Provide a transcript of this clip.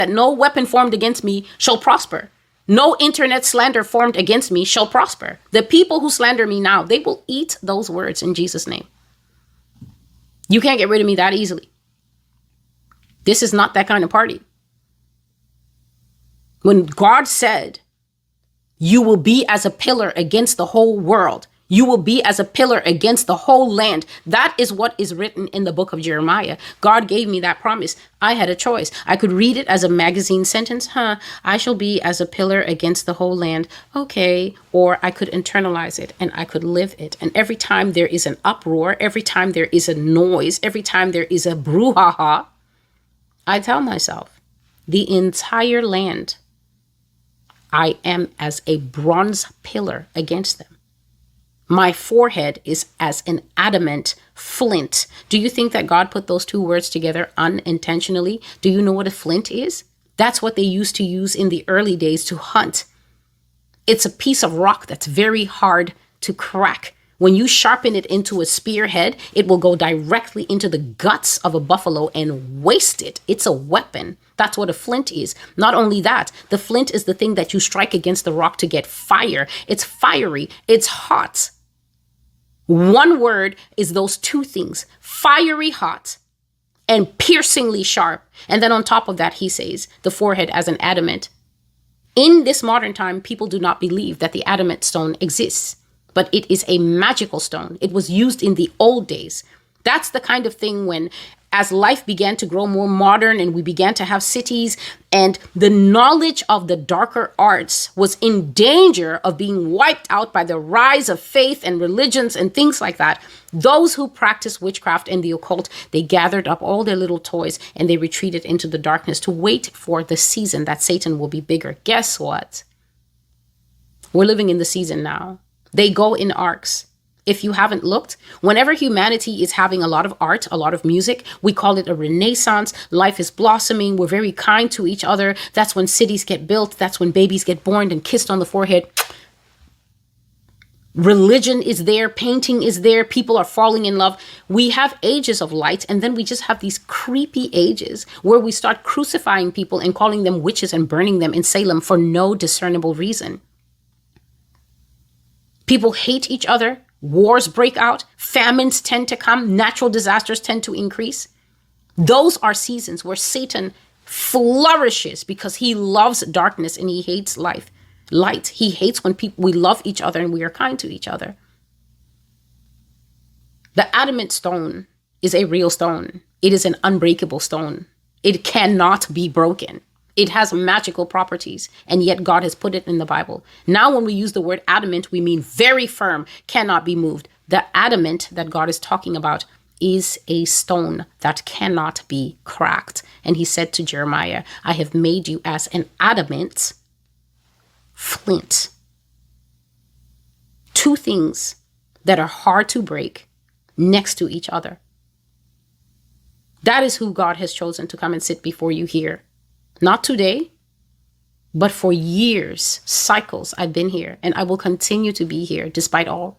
that no weapon formed against me shall prosper. No internet slander formed against me shall prosper. The people who slander me now, they will eat those words in Jesus' name. You can't get rid of me that easily. This is not that kind of party. When God said, you will be as a pillar against the whole world, you will be as a pillar against the whole land. That is what is written in the book of Jeremiah. God gave me that promise. I had a choice. I could read it as a magazine sentence. I shall be as a pillar against the whole land. Okay. Or I could internalize it and I could live it. And every time there is an uproar, every time there is a noise, every time there is a brouhaha, I tell myself, the entire land, I am as a bronze pillar against them. My forehead is as an adamant flint. Do you think that God put those two words together unintentionally? Do you know what a flint is? That's what they used to use in the early days to hunt. It's a piece of rock that's very hard to crack. When you sharpen it into a spearhead, it will go directly into the guts of a buffalo and waste it. It's a weapon. That's what a flint is. Not only that, the flint is the thing that you strike against the rock to get fire. It's fiery. It's hot. One word is those two things, fiery hot and piercingly sharp. And then on top of that, he says the forehead as an adamant. In this modern time, people do not believe that the adamant stone exists, but it is a magical stone. It was used in the old days. That's the kind of thing when, as life began to grow more modern and we began to have cities and the knowledge of the darker arts was in danger of being wiped out by the rise of faith and religions and things like that, those who practiced witchcraft and the occult, they gathered up all their little toys and they retreated into the darkness to wait for the season that Satan will be bigger. Guess what? We're living in the season now. They go in arcs. If you haven't looked, whenever humanity is having a lot of art, a lot of music, we call it a renaissance. Life is blossoming. We're very kind to each other. That's when cities get built. That's when babies get born and kissed on the forehead. Religion is there. Painting is there. People are falling in love. We have ages of light, and then we just have these creepy ages where we start crucifying people and calling them witches and burning them in Salem for no discernible reason. People hate each other. Wars break out, famines tend to come, natural disasters tend to increase. Those are seasons where Satan flourishes because he loves darkness and he hates light. He hates when we love each other and we are kind to each other. The adamant stone is a real stone. It is an unbreakable stone. It cannot be broken. It has magical properties, and yet God has put it in the Bible. Now, when we use the word adamant, we mean very firm, cannot be moved. The adamant that God is talking about is a stone that cannot be cracked. And he said to Jeremiah, I have made you as an adamant flint. Two things that are hard to break next to each other. That is who God has chosen to come and sit before you here. Not today, but for years, cycles, I've been here and I will continue to be here despite all.